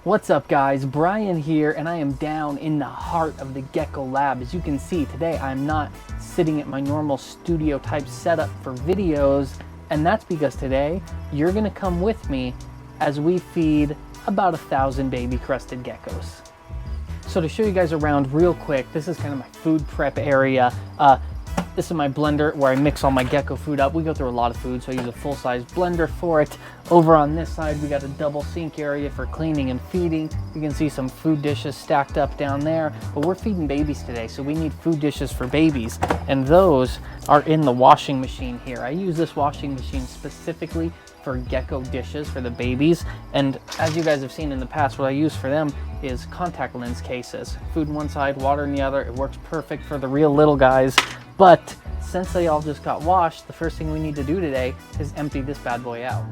What's up guys, Brian here, and I am down in the heart of the Gecko lab. As you can see today, I'm not sitting at my normal studio type setup for videos, and that's because today you're gonna come with me as we feed about 1,000 baby crested geckos. So to show you guys around real quick, this is kind of my food prep area. This is my blender where I mix all my gecko food up. We go through a lot of food, so I use a full-size blender for it. Over on this side, we got a double sink area for cleaning and feeding. You can see some food dishes stacked up down there, but we're feeding babies today, so we need food dishes for babies, and those are in the washing machine here. I use this washing machine specifically for gecko dishes for the babies, and as you guys have seen in the past, what I use for them is contact lens cases. Food on one side, water in the other. It works perfect for the real little guys. But since they all just got washed, the first thing we need to do today is empty this bad boy out.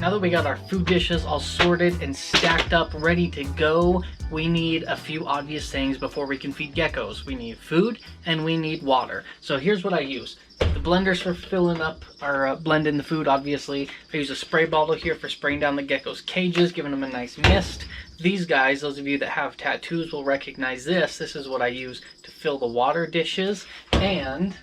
Now that we got our food dishes all sorted and stacked up, ready to go, we need a few obvious things before we can feed geckos. We need food and we need water. So here's what I use. The blenders for filling up or blending the food, obviously. I use a spray bottle here for spraying down the geckos' cages, giving them a nice mist. These guys, those of you that have tattoos will recognize this. This is what I use to fill the water dishes, and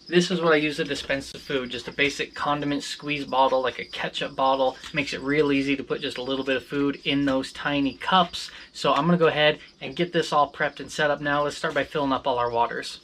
this is what I use to dispense the food, just a basic condiment squeeze bottle, like a ketchup bottle. Makes it real easy to put just a little bit of food in those tiny cups. So I'm gonna go ahead and get this all prepped and set up now. Let's start by filling up all our waters.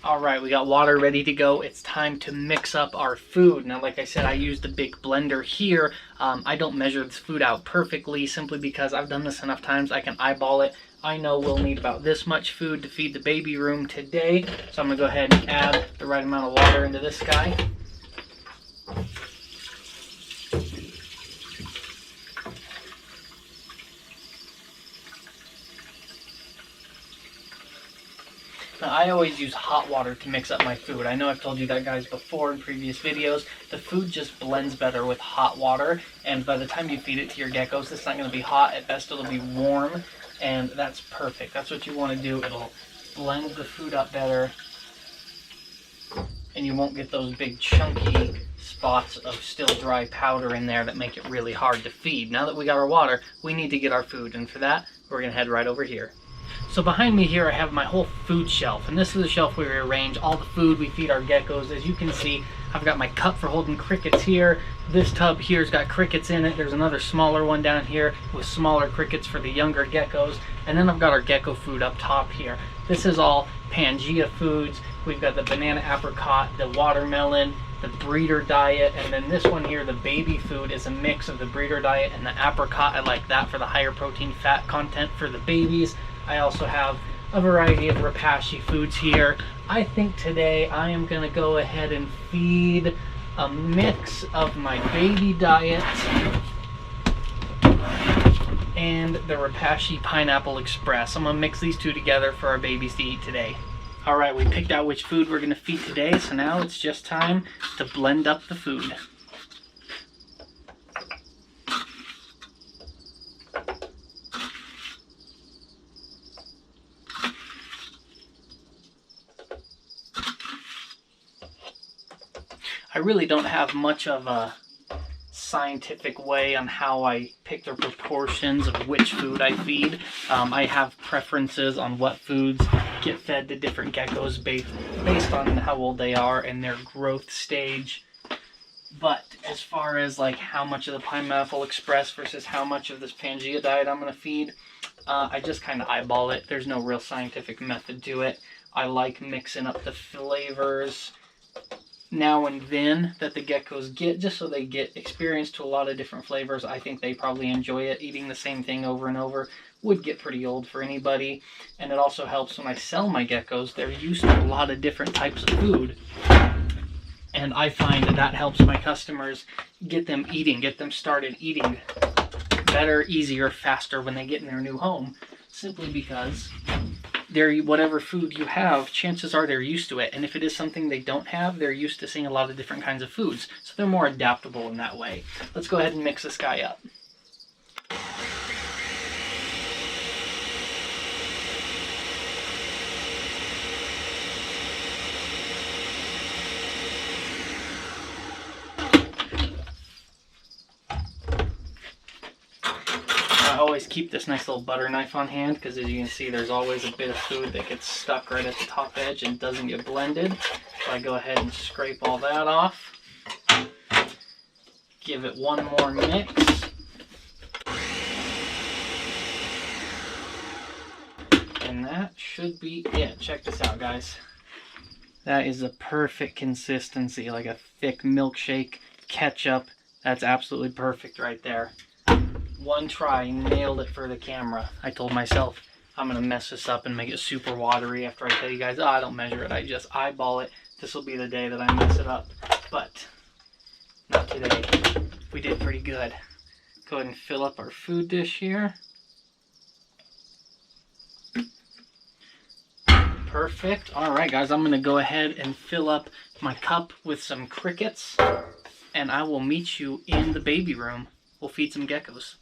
Alright, we got water ready to go. It's time to mix up our food. Now, like I said, I use the big blender here. I don't measure this food out perfectly simply because I've done this enough times. I can eyeball it. I know we'll need about this much food to feed the baby room today. So I'm going to go ahead and add the right amount of water into this guy. Now, I always use hot water to mix up my food. I know I've told you that, guys, before in previous videos. The food just blends better with hot water, and by the time you feed it to your geckos, it's not going to be hot. At best, it'll be warm, and that's perfect. That's what you want to do. It'll blend the food up better, and you won't get those big chunky spots of still dry powder in there that make it really hard to feed. Now that we got our water, we need to get our food, and for that, we're going to head right over here. So behind me here I have my whole food shelf, and this is the shelf where we arrange all the food we feed our geckos. As you can see, I've got my cup for holding crickets here. This tub here's got crickets in it. There's another smaller one down here with smaller crickets for the younger geckos. And then I've got our gecko food up top here. This is all Pangea foods. We've got the banana apricot, the watermelon, the breeder diet, and then this one here, the baby food, is a mix of the breeder diet and the apricot. I like that for the higher protein fat content for the babies. I also have a variety of Repashy foods here. I think today I am going to go ahead and feed a mix of my baby diet and the Repashy Pineapple Express. I'm going to mix these two together for our babies to eat today. Alright, we picked out which food we're going to feed today, so now it's just time to blend up the food. I really don't have much of a scientific way on how I pick the proportions of which food I feed. I have preferences on what foods get fed to different geckos based on how old they are and their growth stage. But as far as like how much of the Pineapple Express versus how much of this Pangea diet I'm going to feed, I just kind of eyeball it. There's no real scientific method to it. I like mixing up the flavors now and then that the geckos get, just so they get experience to a lot of different flavors. I think they probably enjoy it. Eating the same thing over and over would get pretty old for anybody. And it also helps when I sell my geckos. They're used to a lot of different types of food. And I find that that helps my customers get them eating, get them started eating better, easier, faster when they get in their new home. Simply because whatever food you have, chances are they're used to it. And if it is something they don't have, they're used to seeing a lot of different kinds of foods. So they're more adaptable in that way. Let's go ahead and mix this guy up. I always keep this nice little butter knife on hand because, as you can see, there's always a bit of food that gets stuck right at the top edge and doesn't get blended. So I go ahead and scrape all that off. Give it one more mix. And that should be it. Check this out, guys. That is a perfect consistency, like a thick milkshake ketchup. That's absolutely perfect right there. One try, nailed it for the camera. I told myself I'm gonna mess this up and make it super watery after I tell you guys, oh, I don't measure it, I just eyeball it. This will be the day that I mess it up, but not today. We did pretty good. Go ahead and fill up our food dish here. Perfect. All right, guys, I'm gonna go ahead and fill up my cup with some crickets, and I will meet you in the baby room. We'll feed some geckos.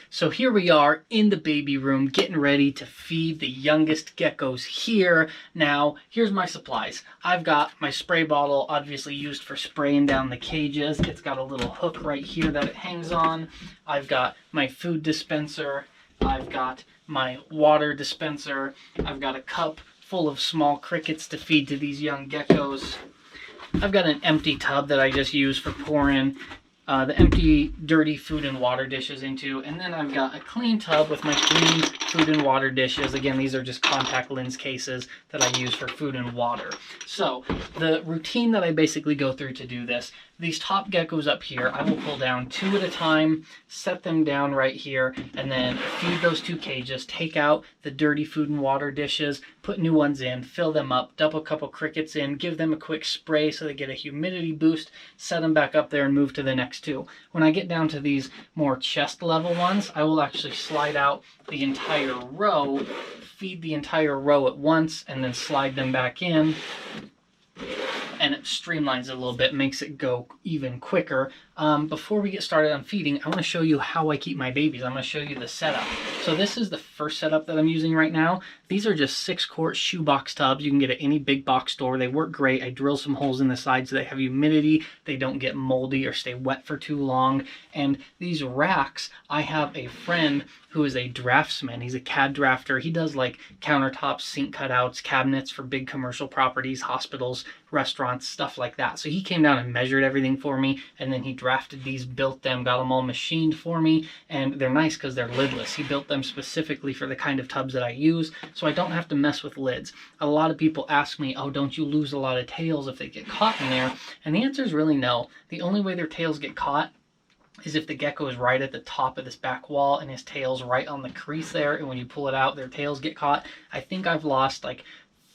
So here we are in the baby room getting ready to feed the youngest geckos here. Now, here's my supplies. I've got my spray bottle, obviously used for spraying down the cages. It's got a little hook right here that it hangs on. I've got my food dispenser. I've got my water dispenser. I've got a cup full of small crickets to feed to these young geckos. I've got an empty tub that I just use for pouring the empty, dirty food and water dishes into, and then I've got a clean tub with my clean food and water dishes. Again, these are just contact lens cases that I use for food and water. So the routine that I basically go through to do this, these top geckos up here, I will pull down 2 at a time, set them down right here, and then feed those 2 cages, take out the dirty food and water dishes, put new ones in, fill them up, dump a couple crickets in, give them a quick spray so they get a humidity boost, set them back up there and move to the next 2. When I get down to these more chest level ones, I will actually slide out the entire row, feed the entire row at once, and then slide them back in. And it streamlines it a little bit, makes it go even quicker. Before we get started on feeding, I want to show you how I keep my babies. I'm going to show you the setup. So this is the first setup that I'm using right now. These are just 6-quart shoebox tubs. You can get at any big box store. They work great. I drill some holes in the side so they have humidity. They don't get moldy or stay wet for too long. And these racks, I have a friend who is a draftsman. He's a CAD drafter. He does like countertops, sink cutouts, cabinets for big commercial properties, hospitals, restaurants, stuff like that. So he came down and measured everything for me, and then he drafted these, built them, got them all machined for me, and they're nice because they're lidless. He built them specifically for the kind of tubs that I use, so I don't have to mess with lids. A lot of people ask me, oh, don't you lose a lot of tails if they get caught in there? And the answer is really no. The only way their tails get caught is if the gecko is right at the top of this back wall and his tail's right on the crease there, and when you pull it out, their tails get caught. I think I've lost like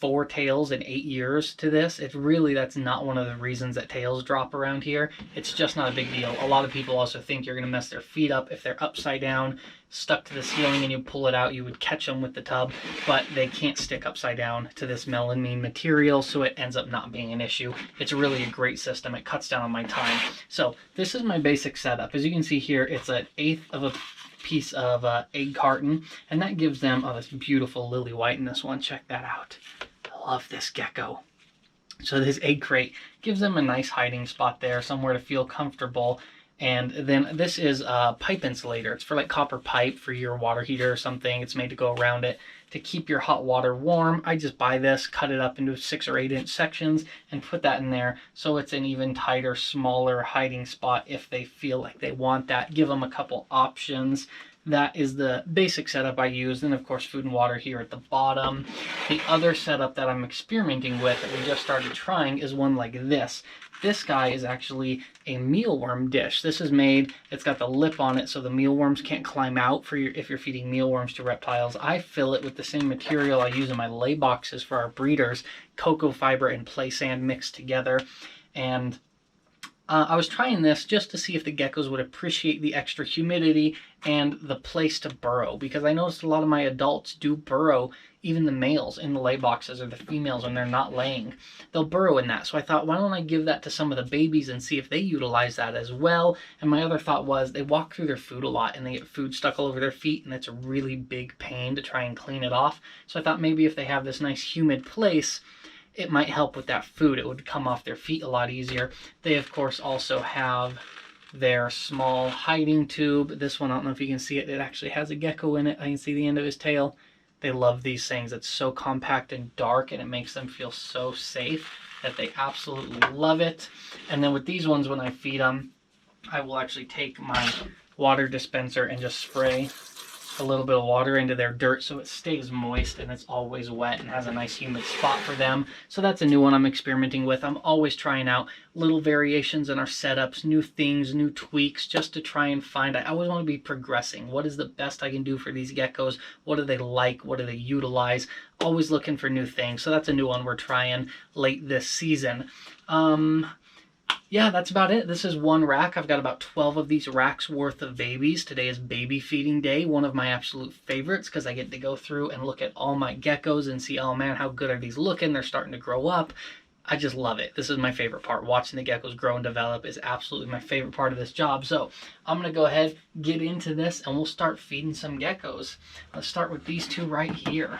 4 tails in 8 years to this. That's not one of the reasons that tails drop around here. It's just not a big deal. A lot of people also think you're going to mess their feet up if they're upside down, stuck to the ceiling, and you pull it out. You would catch them with the tub, but they can't stick upside down to this melamine material, so it ends up not being an issue. It's really a great system. It cuts down on my time. So this is my basic setup. As you can see here, it's an 1/8 of a piece of egg carton, and that gives them, oh, this beautiful lily white in this one. Check that out. I love this gecko. So this egg crate gives them a nice hiding spot there, somewhere to feel comfortable. And then this is a pipe insulator. It's for like copper pipe for your water heater or something. It's made to go around it to keep your hot water warm. I just buy this, cut it up into 6 or 8 inch sections, and put that in there so it's an even tighter, smaller hiding spot if they feel like they want that. Give them a couple options. That is the basic setup I use. And of course, food and water here at the bottom. The other setup that I'm experimenting with that we just started trying is one like this. This guy is actually a mealworm dish. This is made, it's got the lip on it so the mealworms can't climb out for if you're feeding mealworms to reptiles. I fill it with the same material I use in my lay boxes for our breeders, cocoa fiber and play sand mixed together. And I was trying this just to see if the geckos would appreciate the extra humidity and the place to burrow, because I noticed a lot of my adults do burrow, even the males in the lay boxes or the females when they're not laying. They'll burrow in that. So I thought, why don't I give that to some of the babies and see if they utilize that as well? And my other thought was they walk through their food a lot and they get food stuck all over their feet, and it's a really big pain to try and clean it off. So I thought maybe if they have this nice humid place, it might help with that food. It would come off their feet a lot easier. They, of course, also have their small hiding tube. This one, I don't know if you can see it. It actually has a gecko in it. I can see the end of his tail. They love these things. It's so compact and dark, and it makes them feel so safe that they absolutely love it. And then with these ones, when I feed them, I will actually take my water dispenser and just spray a little bit of water into their dirt so it stays moist and it's always wet and has a nice humid spot for them. So that's a new one I'm experimenting with. I'm always trying out little variations in our setups, new things, new tweaks, just to try and find. I always want to be progressing. What is the best I can do for these geckos? What do they like? What do they utilize? Always looking for new things. So that's a new one we're trying late this season. Yeah, that's about it. This is one rack. I've got about 12 of these racks worth of babies. Today is baby feeding day, one of my absolute favorites, because I get to go through and look at all my geckos and see, oh man, how good are these looking? They're starting to grow up. I just love it. This is my favorite part. Watching the geckos grow and develop is absolutely my favorite part of this job. So I'm going to go ahead, get into this, and we'll start feeding some geckos. Let's start with these two right here.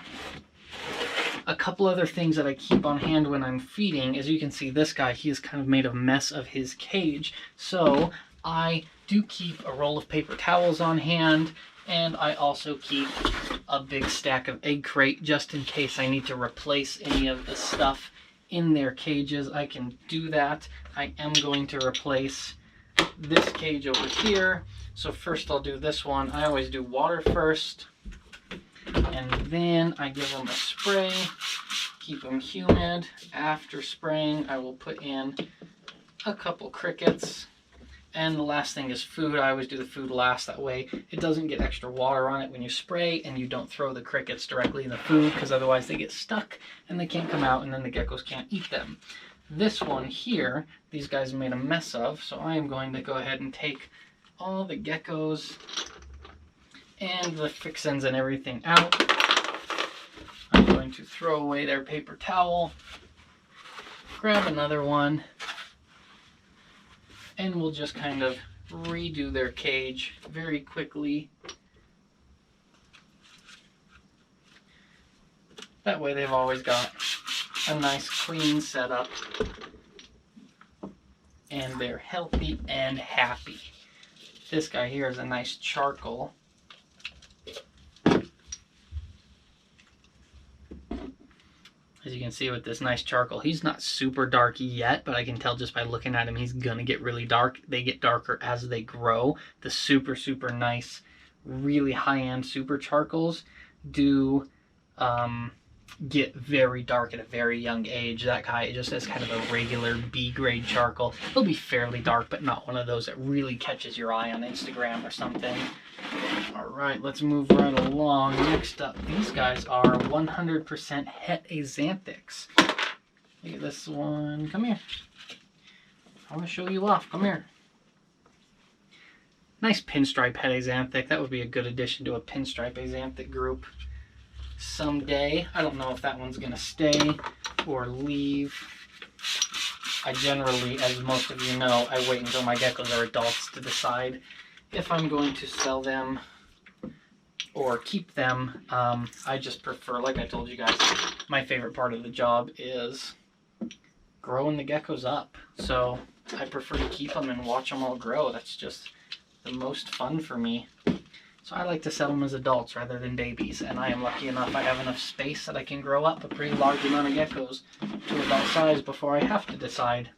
A couple other things that I keep on hand when I'm feeding, as you can see, this guy, he has kind of made a mess of his cage. So I do keep a roll of paper towels on hand, and I also keep a big stack of egg crate just in case I need to replace any of the stuff in their cages. I can do that. I am going to replace this cage over here. So first I'll do this one. I always do water first, and then I give them a spray, keep them humid. After spraying, I will put in a couple crickets. And the last thing is food. I always do the food last. That way it doesn't get extra water on it when you spray, and you don't throw the crickets directly in the food, because otherwise they get stuck and they can't come out, and then the geckos can't eat them. This one here, these guys made a mess of, so I am going to go ahead and take all the geckos and the fixins and everything out. I'm going to throw away their paper towel, grab another one, and we'll just kind of redo their cage very quickly. That way they've always got a nice clean setup, and they're healthy and happy. This guy here is a nice charcoal. As you can see with this nice charcoal, he's not super dark yet, but I can tell just by looking at him, he's gonna get really dark. They get darker as they grow. The super, super nice, really high-end super charcoals do get very dark at a very young age. That guy just has kind of a regular B-grade charcoal. He'll be fairly dark, but not one of those that really catches your eye on Instagram or something. All right, let's move right along. Next up, these guys are 100% het axanthics. Look at this one. Come here. I want to show you off. Come here. Nice pinstripe het axanthic. That would be a good addition to a pinstripe axanthic group someday. I don't know if that one's gonna stay or leave. I generally, as most of you know, I wait until my geckos are adults to decide if I'm going to sell them or keep them. I just prefer, like I told you guys, my favorite part of the job is growing the geckos up. So I prefer to keep them and watch them all grow. That's just the most fun for me. So I like to sell them as adults rather than babies, and I am lucky enough I have enough space that I can grow up a pretty large amount of geckos to adult size before I have to decide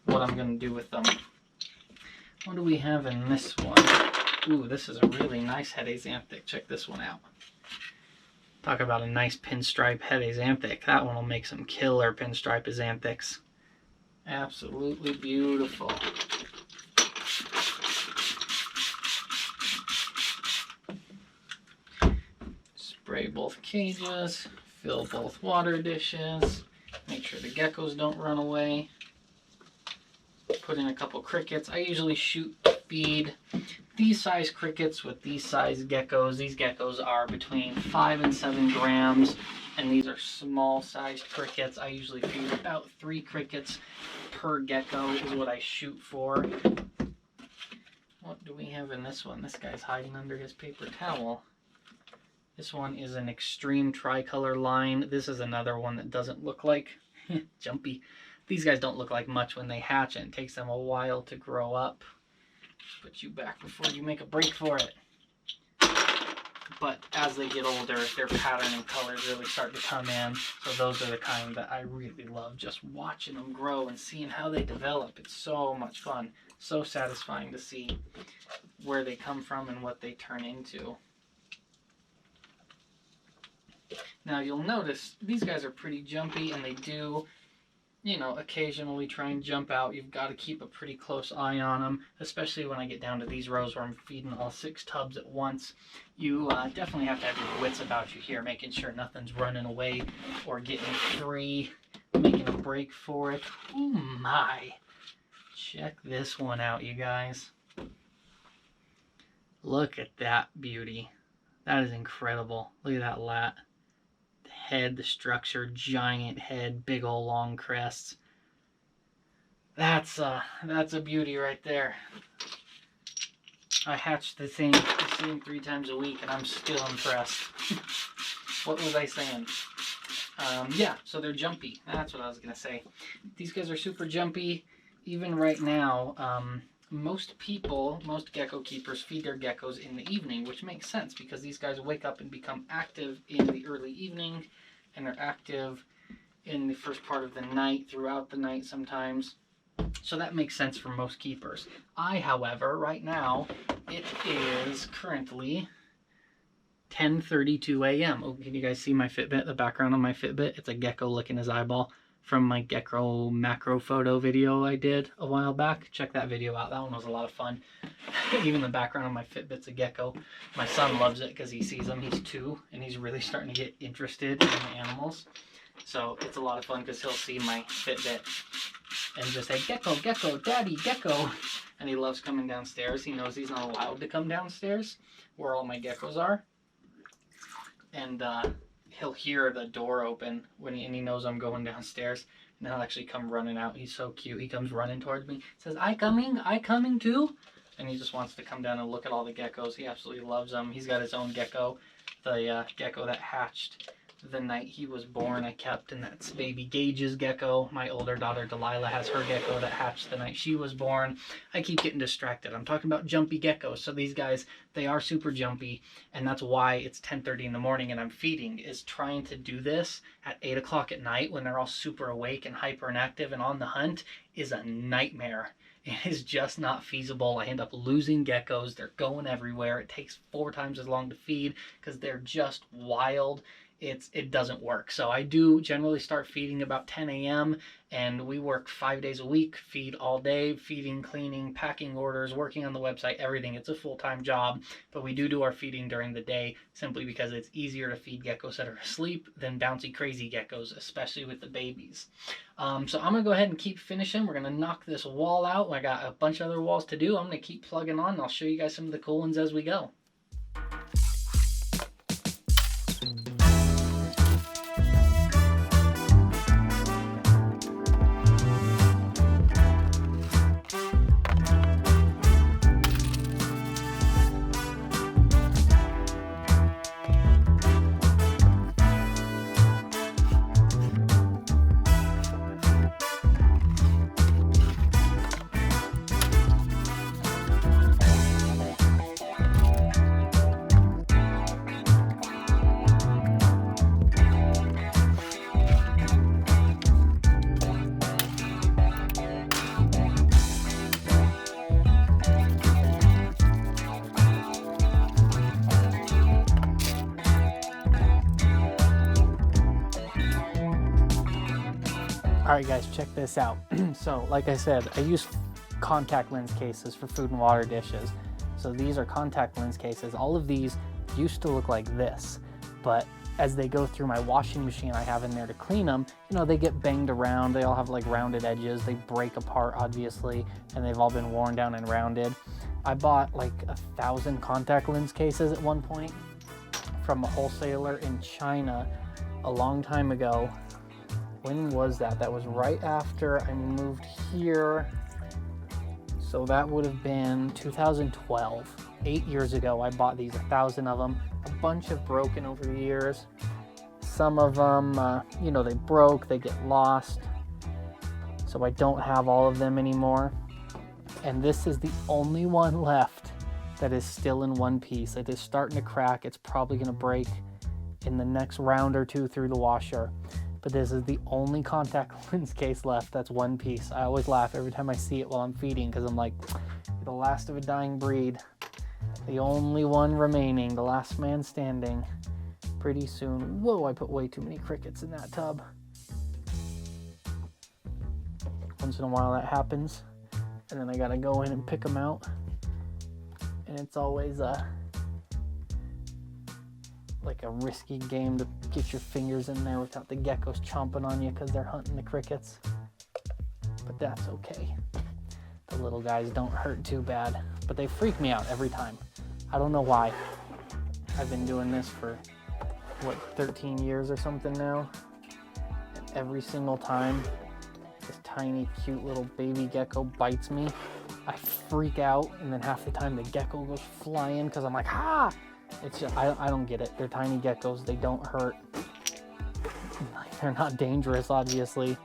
what I'm going to do with them. What do we have in this one? Ooh, this is a really nice head axanthic. Check this one out. Talk about a nice pinstripe head axanthic. That one will make some killer pinstripe axanthics. Absolutely beautiful. Spray both cages, fill both water dishes, make sure the geckos don't run away. Put in a couple crickets. I usually shoot feed these size crickets with these size geckos. These geckos are between 5 and 7 grams, and these are small sized crickets. I usually feed about 3 crickets per gecko is what I shoot for. What do we have in this one? This guy's hiding under his paper towel. This one is an extreme tricolor line. This is another one that doesn't look like jumpy. These guys don't look like much when they hatch, and it takes them a while to grow up. Put you back before you make a break for it. But as they get older, their pattern and colors really start to come in. So those are the kind that I really love, just watching them grow and seeing how they develop. It's so much fun. So satisfying to see where they come from and what they turn into. Now you'll notice these guys are pretty jumpy, and they do, you know, occasionally try and jump out. You've got to keep a pretty close eye on them, especially when I get down to these rows where I'm feeding all 6 tubs at once. You definitely have to have your wits about you here, making sure nothing's running away or getting free, making a break for it. Oh my! Check this one out, you guys. Look at that beauty. That is incredible. Look at that lat. Head, the structure, giant head, big ol' long crests. That's a beauty right there. I hatch the same 3 times a week, and I'm still impressed. What was I saying? Yeah, so they're jumpy. That's what I was gonna say. These guys are super jumpy. Even right now, most people, most gecko keepers feed their geckos in the evening, which makes sense because these guys wake up and become active in the early evening, and they're active in the first part of the night, throughout the night sometimes. So that makes sense for most keepers. However, right now, it is currently 10:32 a.m. Oh, can you guys see my Fitbit, the background on my Fitbit? It's a gecko licking his eyeball from my gecko macro photo video I did a while back. Check that video out. That one was a lot of fun. Even the background on my Fitbit's a gecko. My son loves it because he sees them. He's 2, and he's really starting to get interested in the animals. So it's a lot of fun because he'll see my Fitbit and just say, "Gecko, gecko, daddy, gecko." And he loves coming downstairs. He knows he's not allowed to come downstairs where all my geckos are. And he'll hear the door open and he knows I'm going downstairs, and he'll actually come running out. He's so cute. He comes running towards me, says, I coming too? And he just wants to come down and look at all the geckos. He absolutely loves them. He's got his own gecko, the gecko that hatched the night he was born I kept, and that's baby Gage's gecko. My older daughter Delilah has her gecko that hatched the night she was born. I keep getting distracted. I'm talking about jumpy geckos. So these guys, they are super jumpy, and that's why it's 10:30 in the morning and I'm feeding, is trying to do this at 8 o'clock at night when they're all super awake and hyper and active and on the hunt is a nightmare. It is just not feasible. I end up losing geckos. They're going everywhere. It takes 4 times as long to feed because they're just wild. It doesn't work. So I do generally start feeding about 10 a.m. and we work 5 days a week, feed all day, feeding, cleaning, packing orders, working on the website, everything. It's a full-time job, but we do our feeding during the day simply because it's easier to feed geckos that are asleep than bouncy crazy geckos, especially with the babies. So I'm gonna go ahead and keep finishing. We're gonna knock this wall out. I got a bunch of other walls to do. I'm gonna keep plugging on and I'll show you guys some of the cool ones as we go. right, guys, check this out. So, like I said, I use contact lens cases for food and water dishes. So these are contact lens cases. All of these used to look like this, but as they go through my washing machine I have in there to clean them, you know, they get banged around. They all have like rounded edges. They break apart, obviously, and they've all been worn down and rounded. I bought like 1,000 contact lens cases at one point from a wholesaler in China a long time ago. When was that? That was right after I moved here. So that would have been 2012. 8 years ago, I bought these, 1,000 of them. A bunch have broken over the years. Some of them, you know, they broke, they get lost. So I don't have all of them anymore. And this is the only one left that is still in one piece. It is starting to crack. It's probably going to break in the next round or two through the washer. But this is the only contact lens case left that's one piece. I always laugh every time I see it while I'm feeding, because I'm like, the last of a dying breed. The only one remaining, the last man standing. Pretty soon. Whoa, I put way too many crickets in that tub. Once in a while that happens. And then I gotta go in and pick them out. And it's always like a risky game to get your fingers in there without the geckos chomping on you because they're hunting the crickets. But that's okay. The little guys don't hurt too bad, but they freak me out every time. I don't know why. I've been doing this for, what, 13 years or something now? And every single time this tiny, cute little baby gecko bites me, I freak out, and then half the time the gecko goes flying because I'm like, ah! It's just, I don't get it. They're tiny geckos. They don't hurt. They're not dangerous, obviously.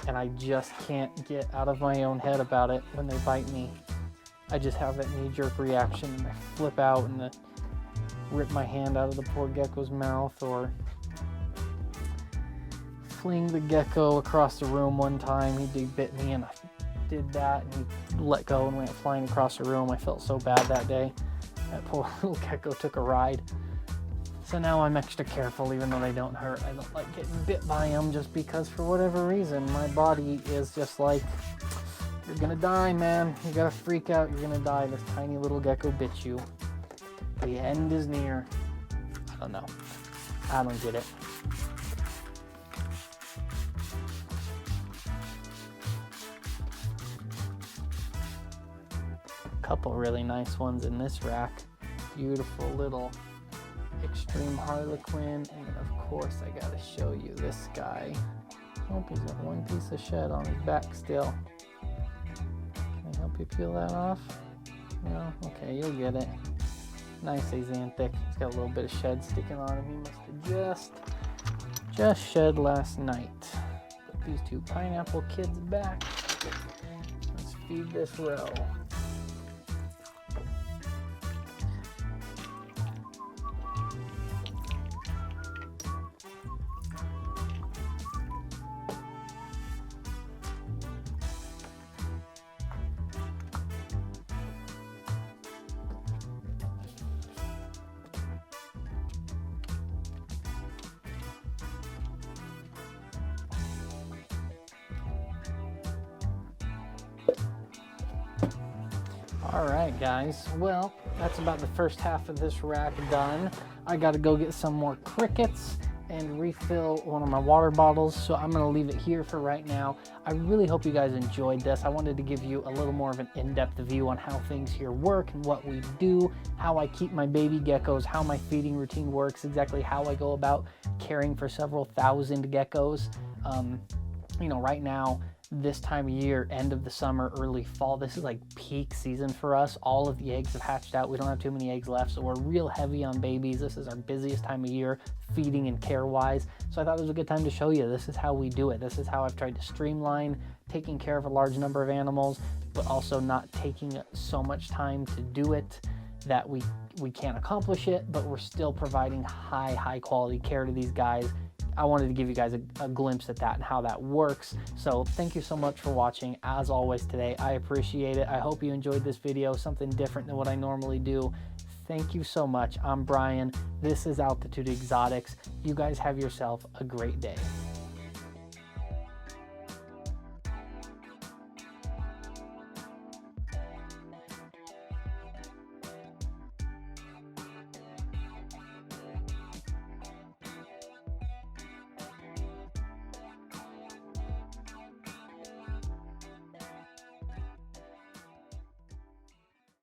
And I just can't get out of my own head about it when they bite me. I just have that knee-jerk reaction, and I flip out and rip my hand out of the poor gecko's mouth, or fling the gecko across the room one time. He bit me, and I did that, and he let go and went flying across the room. I felt so bad that day. That poor little gecko took a ride. So now I'm extra careful, even though they don't hurt. I don't like getting bit by them, just because for whatever reason my body is just like, you're gonna die, man. You gotta freak out, you're gonna die. This tiny little gecko bit you. The end is near. I don't know. I don't get it. Couple really nice ones in this rack. Beautiful little extreme harlequin, and then of course I gotta show you this guy. Hope he's got one piece of shed on his back still. Can I help you peel that off? No? Okay, you'll get it. Nice axanthic. He's got a little bit of shed sticking on him. He must have just shed last night. Put these two pineapple kids back. Let's feed this row. Alright guys, well, that's about the first half of this rack done. I gotta go get some more crickets and refill one of my water bottles, so I'm gonna leave it here for right now. I really hope you guys enjoyed this. I wanted to give you a little more of an in-depth view on how things here work and what we do, how I keep my baby geckos, how my feeding routine works, exactly how I go about caring for several thousand geckos. You know, right now, this time of year, end of the summer, early fall, this is like peak season for us. All of the eggs have hatched out. We don't have too many eggs left, so we're real heavy on babies. This is our busiest time of year, feeding and care wise. So I thought it was a good time to show you. This is how we do it. This is how I've tried to streamline taking care of a large number of animals, but also not taking so much time to do it that we can't accomplish it, but we're still providing high quality care to these guys. I wanted to give you guys a glimpse at that and how that works. So thank you so much for watching. As always today, I appreciate it. I hope you enjoyed this video, something different than what I normally do. Thank you so much. I'm Brian. This is Altitude Exotics. You guys have yourself a great day.